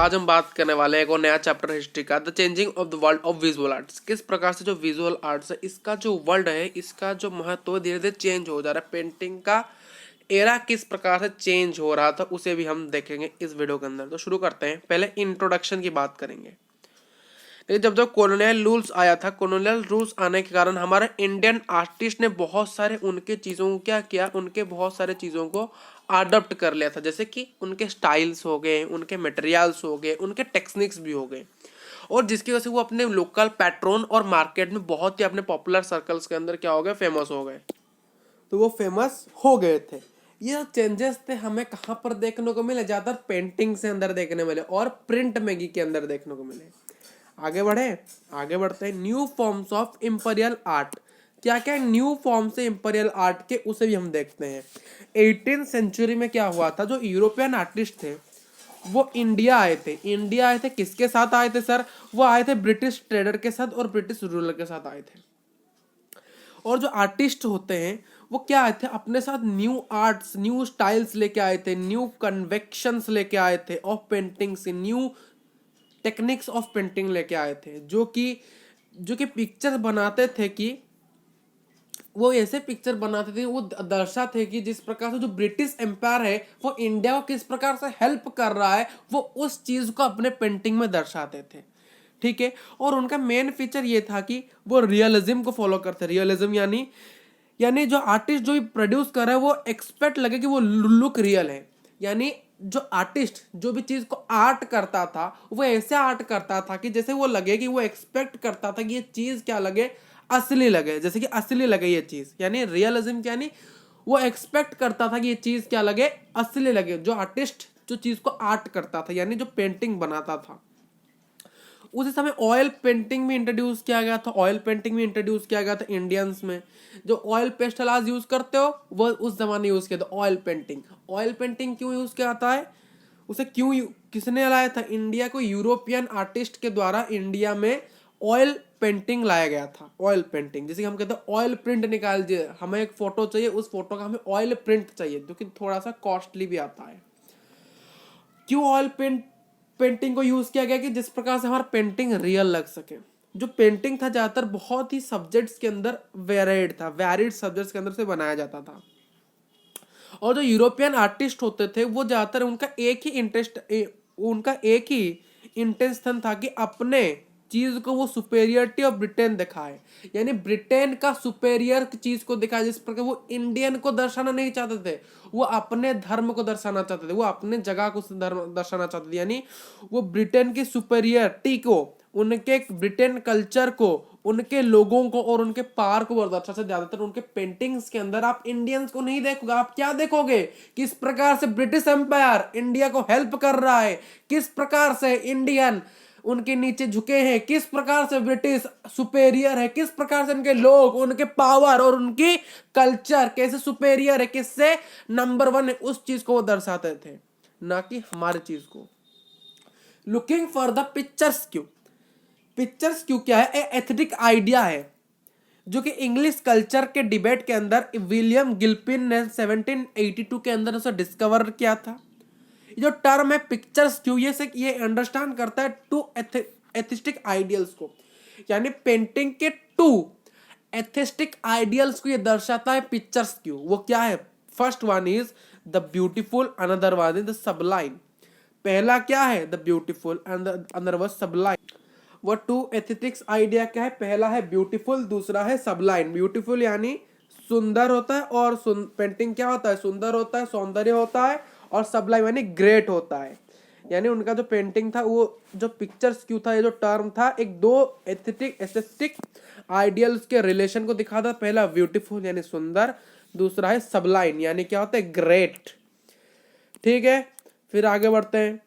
आज हम बात करने वाले हैं एक और नया चैप्टर हिस्ट्री का, the changing of the world of visual arts. किस प्रकार से जो विजुअल आर्ट्स है इसका जो वर्ल्ड है, इसका जो महत्व धीरे धीरे चेंज हो जा रहा है। पेंटिंग का एरा किस प्रकार से चेंज हो रहा था उसे भी हम देखेंगे इस वीडियो के अंदर। तो शुरू करते हैं, पहले इंट्रोडक्शन की बात करेंगे। लेकिन जब जब कॉलोनियल रूल्स आया था, कॉलोनियल रूल्स आने के कारण हमारे इंडियन आर्टिस्ट ने बहुत सारे उनके चीज़ों को क्या किया, उनके बहुत सारे चीज़ों को अडॉप्ट कर लिया था। जैसे कि उनके स्टाइल्स हो गए, उनके मटेरियल्स हो गए, उनके टेक्निक्स भी हो गए, और जिसकी वजह से वो अपने लोकल पैट्रोन और मार्केट में बहुत ही अपने पॉपुलर सर्कल्स के अंदर क्या हो गए, फेमस हो गए। तो वो फेमस हो गए थे। ये चेंजेस थे हमें कहाँ पर देखने को मिले, ज़्यादातर पेंटिंग से अंदर देखने मिले और प्रिंट मेकिंग के अंदर देखने को मिले। आगे बढ़ते हैं। New forms of imperial art. क्या क्या न्यू फॉर्म से इंपीरियल आर्ट के, उसे भी हम देखते हैं। 18th सेंचुरी में क्या हुआ था, जो यूरोपियन आर्टिस्ट थे वो इंडिया आए थे। किसके साथ आए थे सर? वो आए थे ब्रिटिश ट्रेडर के साथ और ब्रिटिश रूलर के साथ आए थे। और जो आर्टिस्ट होते हैं वो क्या आए थे, अपने साथ न्यू आर्ट्स, न्यू स्टाइल्स लेके आए थे, न्यू कन्वेक्शंस लेके आए थे ऑफ पेंटिंग से, न्यू टेक्निक्स ऑफ पेंटिंग लेके आए थे, जो कि पिक्चर बनाते थे कि वो ऐसे पिक्चर बनाते थे, वो दर्शाते कि जिस प्रकार से जो ब्रिटिश एम्पायर है वो इंडिया को किस प्रकार से हेल्प कर रहा है, वो उस चीज को अपने पेंटिंग में दर्शाते थे। ठीक है। और उनका मेन फीचर ये था कि वो रियलिज्म को फॉलो करते। रियलिज्म यानी जो आर्टिस्ट जो भी प्रोड्यूस कर रहा है वो एक्सपेक्ट लगे कि वो लुक रियल है। यानी जो आर्टिस्ट जो भी चीज को आर्ट करता था वो ऐसे आर्ट करता था कि जैसे वो लगे कि वो एक्सपेक्ट करता था कि ये चीज क्या लगे, असली लगे, जैसे कि असली लगे ये चीज। यानी रियलिज्म यानी वो एक्सपेक्ट करता था कि ये चीज क्या लगे, असली लगे। जो आर्टिस्ट जो चीज को आर्ट करता था, यानी जो पेंटिंग बनाता था। उसी समय ऑयल पेंटिंग में इंट्रोड्यूस किया गया था इंडियंस में। जो ऑयल पेस्टल आज यूज करते हो वो उस जमाने यूज किया था ऑयल पेंटिंग क्यों यूज किया जाता है, उसे किसने लाया था इंडिया को? यूरोपियन आर्टिस्ट के द्वारा इंडिया में ऑयल पेंटिंग लाया गया था। ऑयल पेंटिंग जैसे हम कहते हैं ऑयल प्रिंट निकाल दिए, हमें एक फोटो चाहिए, उस फोटो का हमें ऑयल प्रिंट चाहिए, जो कि थोड़ा सा कॉस्टली भी आता है। क्यों ऑयल पेंटिंग को यूज किया गया? कि जिस प्रकार से हमारा पेंटिंग रियल लग सके। जो पेंटिंग था ज्यादातर बहुत ही सब्जेक्ट्स के अंदर वैरिड सब्जेक्ट्स के अंदर से बनाया जाता था। और जो यूरोपियन आर्टिस्ट होते थे वो ज्यादातर उनका एक ही इंटेंशन था कि अपने चीज को वो सुपेरियरिटी ऑफ ब्रिटेन दिखाए, यानी ब्रिटेन का सुपेरियर चीज को दिखाए। जिस प्रकार वो इंडियन को दर्शाना नहीं चाहते थे, वो अपने धर्म को दर्शाना चाहते थे, वो अपने जगह को दर्शाना चाहते थे। यानी वो ब्रिटेन की सुपेरियरिटी को, उनके ब्रिटेन कल्चर को, उनके लोगों को और उनके पावर को दर्शा से ज्यादातर उनके पेंटिंग्स के अंदर आप इंडियंस को नहीं देखोगे। आप क्या देखोगे? किस प्रकार से ब्रिटिश एम्पायर इंडिया को हेल्प कर रहा है, किस प्रकार से इंडियन उनके नीचे झुके हैं, किस प्रकार से ब्रिटिश सुपेरियर है, किस प्रकार से उनके लोग, उनके पावर और उनकी कल्चर कैसे सुपेरियर है, किससे नंबर 1 है, उस चीज को वो दर्शाते थे, ना कि हमारी चीज को। लुकिंग फॉर द पिक्चर्स क्यों क्या है? एस्थेटिक आइडिया है जो कि इंग्लिश कल्चर के डिबेट के अंदर विलियम गिल्पिन ने 1782 के अंदर उसे डिस्कवर किया था। जो टर्म है पिक्चर्स क्यों, ये अंडरस्टैंड करता है टू एस्थेटिक आइडियल्स को, यानी पेंटिंग के 2 एस्थेटिक आइडियल्स को ये दर्शाता है पिक्चर्स क्यों। वो क्या है? First one is the beautiful, another one is the सबलाइन। पहला क्या है? The beautiful, another one सबलाइन। वो 2 एस्थेटिक्स आइडिया क्या है? पहला है ब्यूटीफुल, दूसरा है सबलाइन। ब्यूटीफुल यानी सुंदर होता है, और पेंटिंग क्या होता है? सुंदर होता है, सौंदर्य होता है, और सबलाइन यानी ग्रेट होता है। यानी उनका जो पेंटिंग था, वो जो पिक्चर्स क्यों था, ये जो टर्म था, एक 2 एस्थेटिक आइडियल्स के रिलेशन को दिखाता। पहला ब्यूटीफुल यानी सुंदर, दूसरा है सबलाइन यानी क्या होता है? ग्रेट। ठीक है, फिर आगे बढ़ते हैं।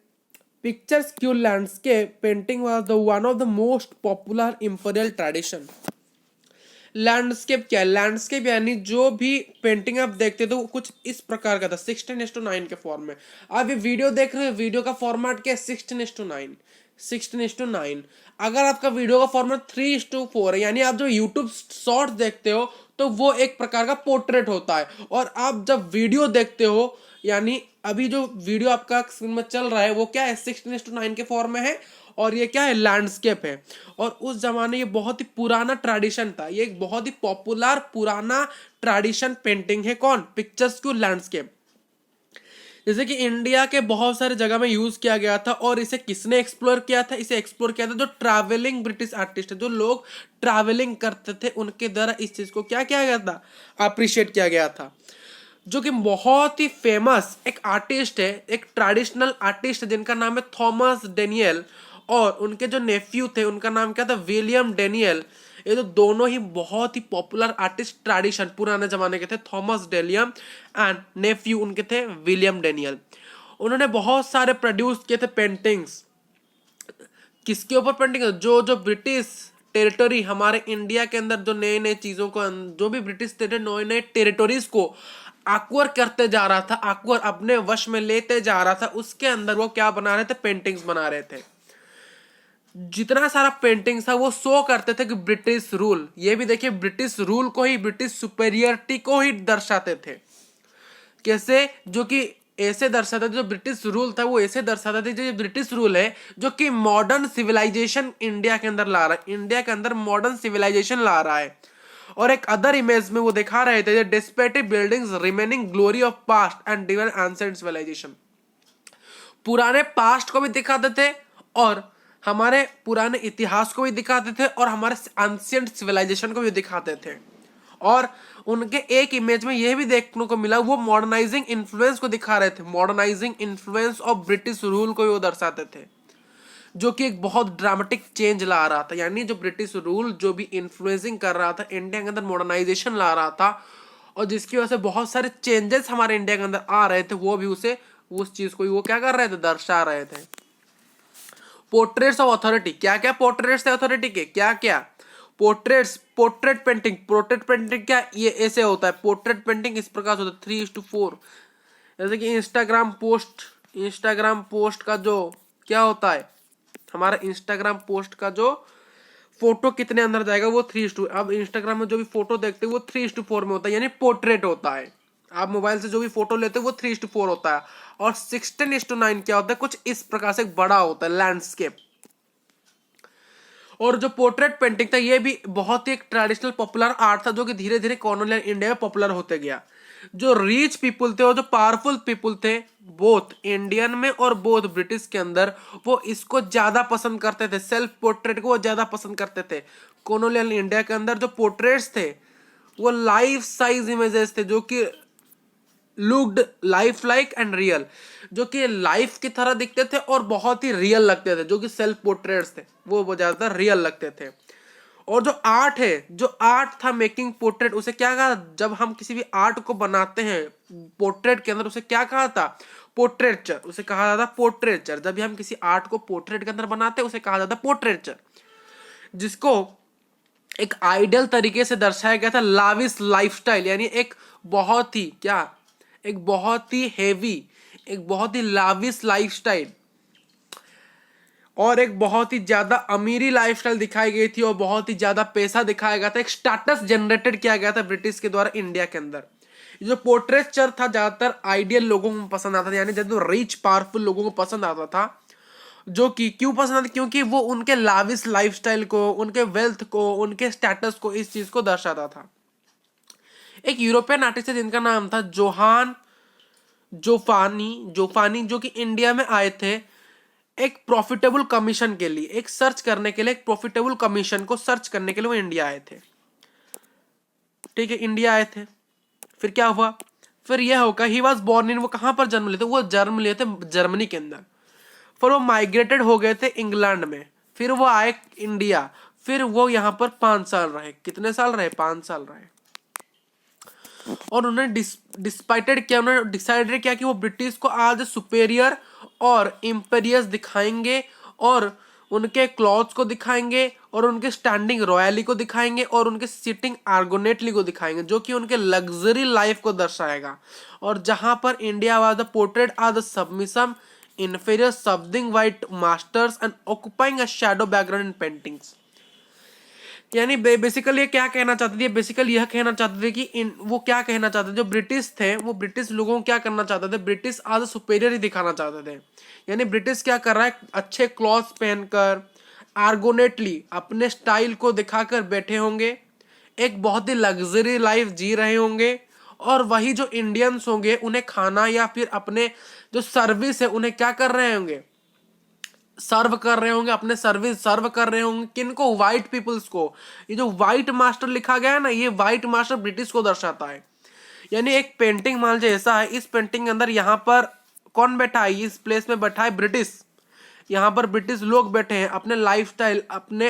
Pictures Q landscape painting was the one of the most popular imperial tradition. Landscape क्या है? लैंडस्केप यानी जो भी पेंटिंग आप देखते तो कुछ इस प्रकार का था, 16:9 के फॉर्म में। आप ये वीडियो देख रहे हैं, वीडियो का फॉर्मेट क्या है? 16:9। 16:9। अगर आपका वीडियो का फॉर्मेट 3:4 है, यानी आप जो यूट्यूब शॉर्ट्स देखते हो तो वो एक प्रकार का पोर्ट्रेट होता है, और आप जब वीडियो देखते हो, यानी अभी जो वीडियो आपका स्क्रीन में चल रहा है वो क्या है, 16:9 के फॉर्म में है, और ये क्या है, लैंडस्केप है। और उस जमाने ये बहुत ही पुराना ट्रेडिशन था, ये एक बहुत ही पॉपुलर पुराना ट्रेडिशन पेंटिंग है, कौन, पिक्चर्स क्यों, लैंडस्केप। जैसे कि इंडिया के बहुत सारे जगह में यूज किया गया था, और इसे किसने एक्सप्लोर किया था, इसे एक्सप्लोर किया था जो ट्रैवलिंग ब्रिटिश आर्टिस्ट है, जो लोग ट्रैवलिंग करते थे उनके द्वारा इस चीज को क्या किया गया था, अप्रिशिएट किया गया था। जो कि बहुत ही फेमस एक आर्टिस्ट है, एक ट्रेडिशनल आर्टिस्ट है जिनका नाम है थॉमस डेनियल, और उनके जो नेफ्यू थे उनका नाम क्या था, विलियम डेनियल। ये तो दोनों ही बहुत ही पॉपुलर आर्टिस्ट ट्रेडिशन पुराने जमाने के थे, थॉमस डेलियम एंड नेफ्यू उनके थे विलियम डेनियल। उन्होंने बहुत सारे प्रोड्यूस किए थे पेंटिंग्स। किसके ऊपर पेंटिंग, जो जो ब्रिटिश टेरिटरी हमारे इंडिया के अंदर जो नए नए चीजों को, जो भी ब्रिटिश थे नए नए टेरिटोरीज को एक्वायर करते जा रहा था, एक्वायर अपने वश में लेते जा रहा था, उसके अंदर वो क्या बना रहे थे, पेंटिंग्स बना रहे थे। जितना सारा पेंटिंग्स था वो शो करते थे कि ब्रिटिश रूल, ये भी देखिए ब्रिटिश रूल को ही, ब्रिटिश सुपेरियरिटी को ही दर्शाते थे। कैसे, जो कि ऐसे दर्शाते थे, जो ब्रिटिश रूल था वो ऐसे दर्शाते थे, जो ब्रिटिश रूल है जो कि मॉडर्न सिविलाइजेशन इंडिया के अंदर ला रहा है, इंडिया के अंदर मॉडर्न सिविलाइजेशन ला रहा है। और एक अदर इमेज में वो दिखा रहे थे, deceptive buildings remaining glory of past and divine ancient civilisation, पुराने पास्ट को भी दिखाते थे, और हमारे पुराने इतिहास को भी दिखाते थे, और हमारे एंशिएंट सिविलाइजेशन को भी दिखाते थे। और उनके एक इमेज में यह भी देखने को मिला, वो मॉडर्नाइजिंग इन्फ्लुएंस को दिखा रहे थे, modernising influence of British rule को वो दर्शाते थे, जो कि एक बहुत ड्रामेटिक चेंज ला रहा था। यानी जो ब्रिटिश रूल जो भी इन्फ्लुएंसिंग कर रहा था इंडिया के अंदर, मॉडर्नाइजेशन ला रहा था, और जिसकी वजह से बहुत सारे चेंजेस हमारे इंडिया के अंदर आ रहे थे, वो भी उसे, उस चीज को वो क्या कर रहे थे, दर्शा रहे थे। पोर्ट्रेट्स ऑफ अथॉरिटी, क्या क्या पोर्ट्रेट्स थे अथॉरिटी के, क्या क्या portraits, portrait painting, portrait painting क्या, ये ऐसे होता है, पोर्ट्रेट पेंटिंग इस प्रकार से होता है 3:4। जैसे कि इंस्टाग्राम पोस्ट का जो क्या होता है, हमारा इंस्टाग्राम पोस्ट का जो फोटो कितने अंदर जाएगा, वो 3:2। अब इंस्टाग्राम में जो भी फोटो देखते हैं वो 3:4 में होता है, यानी पोर्ट्रेट होता है। आप मोबाइल से जो भी फोटो लेते हो वो 3:4 होता है, और 16:9 क्या होता है, कुछ इस प्रकार से बड़ा होता है, लैंडस्केप। और जो पोर्ट्रेट पेंटिंग था ये भी बहुत ही एक ट्रेडिशनल पॉपुलर आर्ट था, जो कि धीरे धीरे कॉलोनियल इंडिया में पॉपुलर होते गया। जो रिच पीपुल थे और जो पावरफुल पीपुल थे, बोथ इंडियन में और बोथ ब्रिटिश के अंदर, वो इसको ज्यादा पसंद करते थे, सेल्फ पोर्ट्रेट को वो ज्यादा पसंद करते थे। कॉलोनियल इंडिया के अंदर जो पोर्ट्रेट्स थे वो लाइफ साइज इमेजेस थे, जो कि looked life like and real, जो कि लाइफ की तरह दिखते थे और बहुत ही रियल लगते थे। जो कि सेल्फ पोर्ट्रेट्स थे वो ज्यादातर रियल लगते थे। और जो आर्ट है, जो आर्ट था मेकिंग पोर्ट्रेट, उसे क्या कहा, जब हम किसी भी आर्ट को बनाते हैं पोर्ट्रेट के अंदर, उसे क्या कहा था, पोर्ट्रेचर, उसे कहा जाता पोर्ट्रेचर। जब भी हम किसी आर्ट को पोर्ट्रेट के अंदर बनाते हैं उसे कहा जाता पोर्ट्रेचर, जिसको एक आइडियल तरीके से दर्शाया गया था, लाविश लाइफस्टाइल, यानी एक बहुत ही क्या, एक बहुत ही हेवी, एक बहुत ही लाविश लाइफस्टाइल, और एक बहुत ही ज्यादा अमीरी लाइफस्टाइल दिखाई गई थी, और बहुत ही ज्यादा पैसा दिखाया गया था, एक स्टेटस जनरेटेड किया गया था ब्रिटिश के द्वारा इंडिया के अंदर। जो पोर्ट्रेचर था ज्यादातर आइडियल लोगों को पसंद आता था, यानी ज्यादा रिच पावरफुल लोगों को पसंद आता था। जो कि क्यों पसंद आता, क्योंकि वो उनके लाविश लाइफस्टाइल को, उनके वेल्थ को, उनके स्टेटस को, इस चीज को दर्शाता था। एक यूरोपियन आर्टिस्ट है जिनका नाम था जोहान जोफानी, जो कि इंडिया में आए थे एक प्रॉफिटेबल कमीशन के लिए, एक सर्च करने के लिए, एक प्रॉफिटेबल कमीशन को सर्च करने के लिए वो इंडिया आए थे। ठीक है, इंडिया आए थे, फिर क्या हुआ, फिर यह होगा ही वॉज बॉर्न इन, वो कहां पर जन्म लिए थे, वो जन्म लिए थे जर्मनी के अंदर। फिर वो माइग्रेटेड हो गए थे इंग्लैंड में, फिर वो आए इंडिया, फिर वो यहाँ पर 5 साल रहे। कितने साल रहे, 5 साल रहे। और उन्होंने डिस्पाइटेड किया, उन्होंने डिसाइडेड किया कि वो ब्रिटिश को आज सुपेरियर और इंपेरियस दिखाएंगे, और उनके क्लॉथ्स को दिखाएंगे, और उनके स्टैंडिंग रॉयली को दिखाएंगे, और उनके सिटिंग आर्गोनेटली को दिखाएंगे, जो कि उनके लग्जरी लाइफ को दर्शाएगा। और जहां पर इंडिया वाज द पोर्ट्रेट आज the submission inferior serving white masters and occupying a shadow background in paintings। यानी बेसिकली ये क्या कहना चाहते थे, बेसिकली यह कहना चाहते थे कि वो क्या कहना चाहते थे, जो ब्रिटिश थे वो ब्रिटिश लोगों को क्या करना चाहते थे, ब्रिटिश आज सुपेरियर ही दिखाना चाहते थे। यानी ब्रिटिश क्या कर रहा है, अच्छे क्लॉथ्स पहनकर आर्गोनेटली अपने स्टाइल को दिखाकर बैठे होंगे, एक बहुत ही लग्जरी लाइफ जी रहे होंगे, और वही जो इंडियंस होंगे उन्हें खाना या फिर अपने जो सर्विस है उन्हें क्या कर रहे होंगे, सर्व कर रहे होंगे, अपने सर्विस सर्व कर रहे होंगे किनको, व्हाइट पीपल्स को। ये जो व्हाइट मास्टर लिखा गया है ना, ये व्हाइट मास्टर ब्रिटिश को दर्शाता है। यानी एक पेंटिंग मान लीजिए ऐसा है, इस पेंटिंग के अंदर यहाँ पर कौन बैठा है, इस प्लेस में बैठा है ब्रिटिश। यहाँ पर ब्रिटिश लोग बैठे हैं अपने लाइफस्टाइल, अपने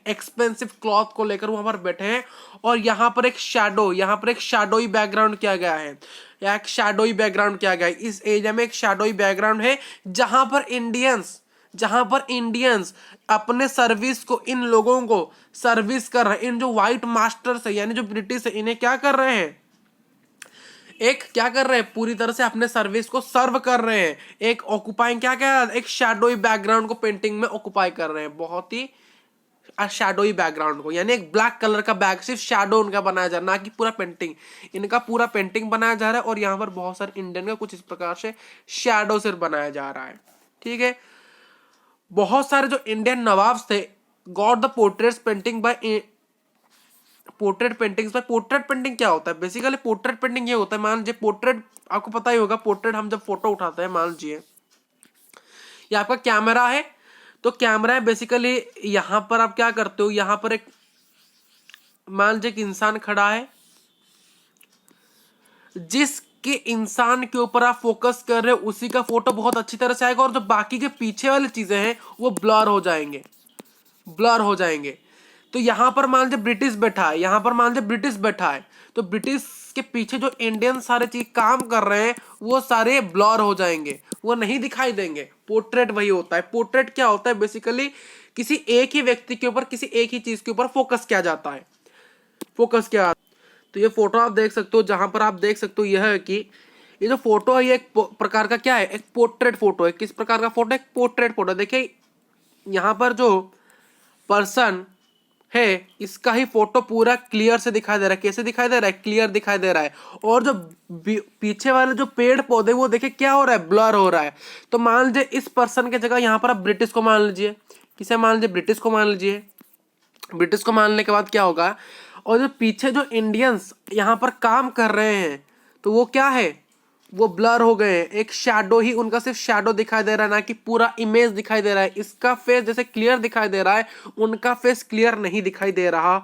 एक्सपेंसिव क्लॉथ को लेकर वहां पर बैठे हैं, और यहाँ पर एक शैडो, यहाँ पर एक शैडोई बैकग्राउंड किया गया है, या एक शैडोई बैकग्राउंड किया गया है। इस एरिया में एक शैडोई बैकग्राउंड है जहां पर इंडियंस अपने सर्विस को, इन लोगों को सर्विस कर रहे हैं। इन जो व्हाइट मास्टर्स है यानी जो ब्रिटिश है, इन्हें क्या कर रहे हैं, एक क्या कर रहे हैं, पूरी तरह से अपने सर्विस को सर्व कर रहे हैं। एक ऑक्युपाइंग क्या एक शैडोई बैकग्राउंड को पेंटिंग में ऑक्युपाई कर रहे हैं, बहुत ही शैडोई बैकग्राउंड को। यानी एक ब्लैक कलर का बैक, सिर्फ शैडो उनका बनाया जा रहा है, ना कि पूरा पेंटिंग। इनका पूरा पेंटिंग बनाया जा रहा है, और यहाँ पर बहुत सारे इंडियन का कुछ इस प्रकार से शैडो सिर्फ बनाया जा रहा है। ठीक है, बहुत सारे जो इंडियन नवाब्स थे got the portraits painting bye portrait paintings. Portrait painting क्या होता है, बेसिकली पोर्ट्रेट पेंटिंग ये होता है, मान लीजिए पोर्ट्रेट आपको पता ही होगा, पोर्ट्रेट हम जब फोटो उठाते हैं, मान लीजिए ये आपका कैमरा है, तो कैमरा है बेसिकली, यहां पर आप क्या करते हो, यहां पर एक मान लीजिए एक इंसान खड़ा है, जिसके इंसान के ऊपर आप फोकस कर रहे हो उसी का फोटो बहुत अच्छी तरह से आएगा, और जो बाकी के पीछे वाली चीजें हैं वो ब्लर हो जाएंगे। तो यहां पर मान लीजिए ब्रिटिश बैठा है, यहां पर मान लीजिए ब्रिटिश बैठा है, तो ब्रिटिश के पीछे जो इंडियन सारे चीज काम कर रहे हैं वो सारे ब्लर हो जाएंगे, वो नहीं दिखाई देंगे। पोर्ट्रेट वही होता है। पोर्ट्रेट क्या होता है, बेसिकली किसी एक ही व्यक्ति के ऊपर, किसी एक ही चीज के ऊपर फोकस किया जाता है, फोकस किया। तो ये फोटो आप देख सकते हो, जहां पर आप देख सकते हो यह है कि ये जो फोटो है ये एक प्रकार का क्या है, एक पोर्ट्रेट फोटो है। किस प्रकार का फोटो है, एक पोर्ट्रेट फोटो। देखिए यहाँ पर जो पर्सन है इसका ही फोटो पूरा क्लियर से दिखाई दे रहा है। कैसे दिखाई दे रहा है, क्लियर दिखाई दे रहा है। और जो पीछे वाले जो पेड़ पौधे वो देखिए क्या हो रहा है, ब्लर हो रहा है। तो मान लीजिए इस पर्सन के जगह यहाँ पर आप ब्रिटिश को मान लीजिए, किसे मान लीजिए, ब्रिटिश को मान लीजिए। ब्रिटिश को मानने के बाद क्या होगा, और जो पीछे जो इंडियंस यहाँ पर काम कर रहे हैं तो वो क्या है, वो ब्लर हो गए हैं। एक शैडो ही, उनका सिर्फ शैडो दिखाई दे रहा है, ना कि पूरा इमेज दिखाई दे रहा है। इसका फेस जैसे क्लियर दिखाई दे रहा है, उनका फेस क्लियर नहीं दिखाई दे रहा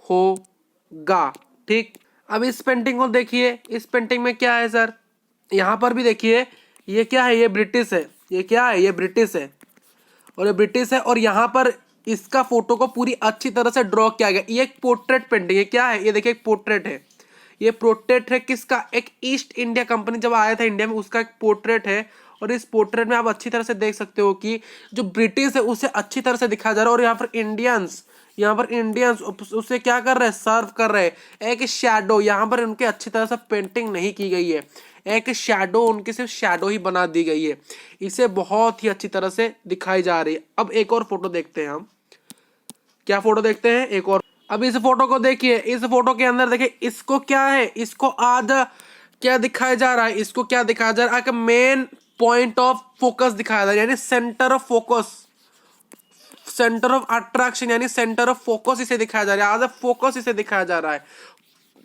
होगा। ठीक, अब इस पेंटिंग को देखिए, इस पेंटिंग में क्या है सर, यहाँ पर भी देखिए ये क्या है, ये ब्रिटिश है, ये क्या है, ये ब्रिटिश है, और ये ब्रिटिश है, और यहाँ पर इसका फोटो को पूरी अच्छी तरह से ड्रॉ किया गया। ये एक पोर्ट्रेट पेंटिंग है, क्या है ये देखिए, एक पोर्ट्रेट है। ये पोर्ट्रेट है किसका, एक ईस्ट इंडिया कंपनी जब आया था इंडिया में उसका एक पोर्ट्रेट है। और इस पोर्ट्रेट में आप अच्छी तरह से देख सकते हो कि जो ब्रिटिश है उसे अच्छी तरह से दिखाया जा रहा है, और यहाँ पर इंडियंस उसे क्या कर रहे हैं, सर्व कर रहे हैं। एक शैडो, यहाँ पर उनके अच्छी तरह से पेंटिंग नहीं की गई है, एक शैडो, उनकी सिर्फ शैडो ही बना दी गई है, इसे बहुत ही अच्छी तरह से दिखाई जा रही है। अब एक और फोटो देखते हैं हम, क्या फोटो देखते हैं, एक और। अब इस फोटो को देखिए, इस फोटो के अंदर देखिए इसको क्या है, इसको आज क्या दिखाया जा रहा है, इसको क्या दिखाया जा रहा है, मेन पॉइंट ऑफ फोकस दिखाया जा रहा है, यानी centre of focus, centre of attraction, यानी सेंटर ऑफ फोकस इसे दिखाया जा रहा है। आज फोकस इसे दिखाया जा रहा है।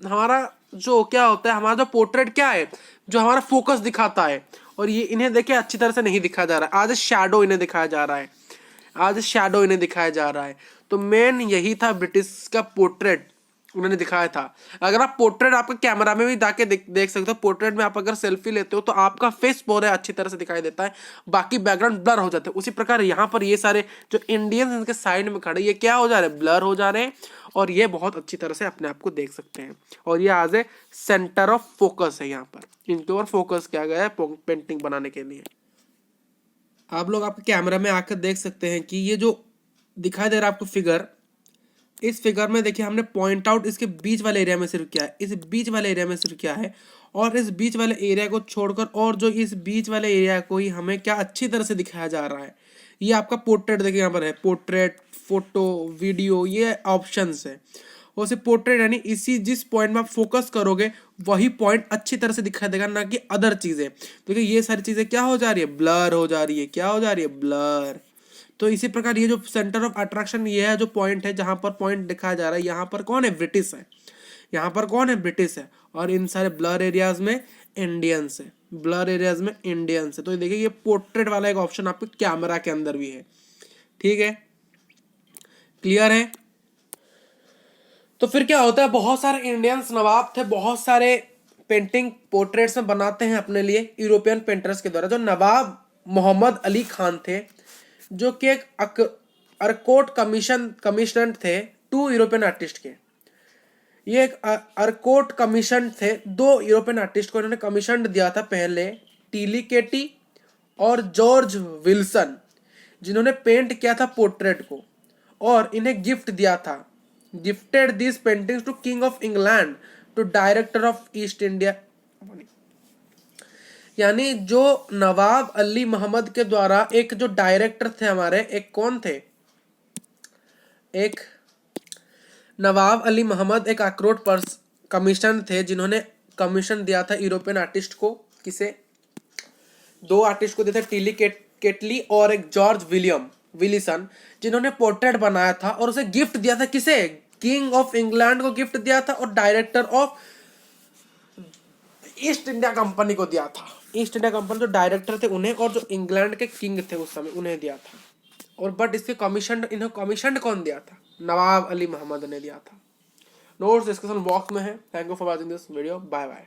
हमारा जो क्या होता है, हमारा जो पोर्ट्रेट क्या है, जो हमारा फोकस दिखाता है, और ये इन्हें देखिए अच्छी तरह से नहीं दिखाया जा रहा है। आज शैडो इन्हें दिखाया जा रहा है, आज शैडो इन्हें दिखाया जा रहा है। तो मेन यही था ब्रिटिश का पोर्ट्रेट, उन्होंने दिखाया था। अगर आप पोर्ट्रेट आपके कैमरा में भी जाके देख सकते हो, पोर्ट्रेट में आप अगर सेल्फी लेते हो तो आपका फेस बहुत अच्छी तरह से दिखाई देता है, बाकी बैकग्राउंड ब्लर हो जाते हैं। उसी प्रकार यहाँ पर ये सारे जो इंडियंस इनके साइड में खड़े, ये क्या हो जा रहे हैं, ब्लर हो जा रहे हैं, और ये बहुत अच्छी तरह से अपने आप को देख सकते हैं। और ये आज सेंटर ऑफ फोकस है, यहाँ पर इनके ऊपर फोकस किया गया है पेंटिंग बनाने के लिए। आप लोग आपके कैमरा में आकर देख सकते हैं कि ये जो दिखाई दे रहा है आपको फिगर, इस फिगर में देखिए हमने पॉइंट आउट इसके बीच वाले एरिया में सिर्फ किया है, इस बीच वाले एरिया में सिर्फ किया है, और इस बीच वाले एरिया को छोड़कर और जो इस बीच वाले एरिया को ही हमें क्या अच्छी तरह से दिखाया जा रहा है। ये आपका पोर्ट्रेट देखिए यहाँ पर है, पोर्ट्रेट, फोटो, वीडियो, ये ऑप्शंस है। और सिर्फ पोर्ट्रेट यानी इसी जिस पॉइंट में आप फोकस करोगे वही पॉइंट अच्छी तरह से दिखाई देगा, ना कि अदर चीजें। देखिए ये सारी चीजें क्या हो जा रही है, ब्लर हो जा रही है, क्या हो जा रही है, ब्लर। तो इसी प्रकार ये जो सेंटर ऑफ अट्रैक्शन ये है, जो पॉइंट है जहां पर पॉइंट दिखाया जा रहा है, यहाँ पर कौन है, ब्रिटिश है, यहाँ पर कौन है, ब्रिटिश है, और इन सारे ब्लर एरियाज में इंडियंस है, ब्लर एरियाज में इंडियंस है। तो देखिए ये पोर्ट्रेट वाला एक ऑप्शन आपके कैमरा के अंदर भी है। ठीक है, क्लियर है। तो फिर क्या होता है, बहुत सारे इंडियंस नवाब थे, बहुत सारे पेंटिंग पोर्ट्रेट्स में बनाते हैं अपने लिए यूरोपियन पेंटर्स के द्वारा। जो नवाब मोहम्मद अली खान थे, जो कि एक अरकोट कमीशन थे 2 यूरोपियन आर्टिस्ट के। ये एक अरकोट कमीशन थे, 2 यूरोपियन आर्टिस्ट को इन्होंने कमीशन दिया था पहले, टीली केटी और जॉर्ज विल्सन, जिन्होंने पेंट किया था पोर्ट्रेट को, और इन्हें गिफ्ट दिया था, gifted this paintings to king of England, to director of East India. यानी जो नवाब अली मोहम्मद के द्वारा एक जो डायरेक्टर थे हमारे, एक कौन थे, एक नवाब अली मोहम्मद एक अखरोट पर कमीशन थे, जिन्होंने कमीशन दिया था यूरोपियन आर्टिस्ट को। किसे, 2 आर्टिस्ट को दिया था, टीली केटली और एक जॉर्ज विलिसन, जिन्होंने पोर्ट्रेट बनाया था और उसे गिफ्ट दिया था, किसे, किंग ऑफ इंग्लैंड को गिफ्ट दिया था, और director of East India company को दिया था। ईस्ट इंडिया कंपनी जो डायरेक्टर थे उन्हें, और जो इंग्लैंड के किंग थे उस समय उन्हें दिया था। और बट इसके इन्हें कमीशन कौन दिया था, नवाब अली मोहम्मद ने दिया था। नोट्स डिस्कशन बॉक्स में है। Thank you for watching this video, bye bye.